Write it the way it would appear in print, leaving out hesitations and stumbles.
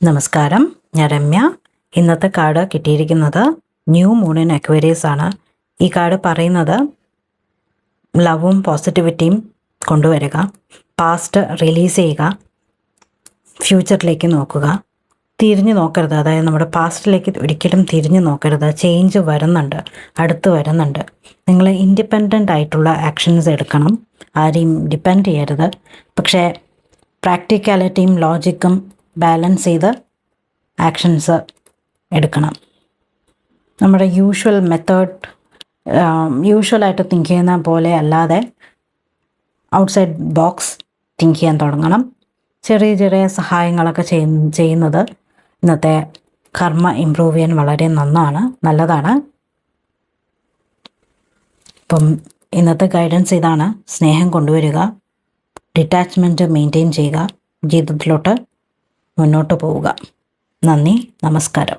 നമസ്കാരം, ഞാൻ രമ്യ. ഇന്നത്തെ കാർഡ് കിട്ടിയിരിക്കുന്നത് ന്യൂ മൂൺ ഇൻ അക്വേറിയസ് ആണ്. ഈ കാർഡ് പറയുന്നത് ലവും പോസിറ്റിവിറ്റിയും കൊണ്ടുവരിക, പാസ്റ്റ് റിലീസ് ചെയ്യുക, ഫ്യൂച്ചറിലേക്ക് നോക്കുക, തിരിഞ്ഞു നോക്കരുത്. അതായത് നമ്മുടെ പാസ്റ്റിലേക്ക് ഒരിക്കലും തിരിഞ്ഞു നോക്കരുത്. ചേഞ്ച് വരുന്നുണ്ട്, അടുത്ത് വരുന്നുണ്ട്. നിങ്ങൾ ഇൻഡിപെൻഡൻ്റ് ആയിട്ടുള്ള ആക്ഷൻസ് എടുക്കണം, ആരെയും ഡിപ്പെൻഡ് ചെയ്യരുത്. പക്ഷേ പ്രാക്ടിക്കാലിറ്റിയും ലോജിക്കും ബാലൻസ് ചെയ്ത് ആക്ഷൻസ് എടുക്കണം. നമ്മുടെ യൂഷ്വലായിട്ട് തിങ്ക് ചെയ്യുന്ന പോലെ അല്ലാതെ ഔട്ട്സൈഡ് ബോക്സ് തിങ്ക് ചെയ്യാൻ തുടങ്ങണം. ചെറിയ ചെറിയ സഹായങ്ങളൊക്കെ ചെയ്യുന്നത് ഇന്നത്തെ കർമ്മ ഇമ്പ്രൂവ് ചെയ്യാൻ വളരെ നല്ലതാണ്. ഇപ്പം ഇന്നത്തെ ഗൈഡൻസ് ഇതാണ്. സ്നേഹം കൊണ്ടുവരിക, ഡിറ്റാച്ച്മെൻറ്റ് മെയിൻറ്റെയിൻ ചെയ്യുക, ജീവിതത്തിലോട്ട് മുന്നോട്ട് പോവുക. നന്ദി, നമസ്കാരം.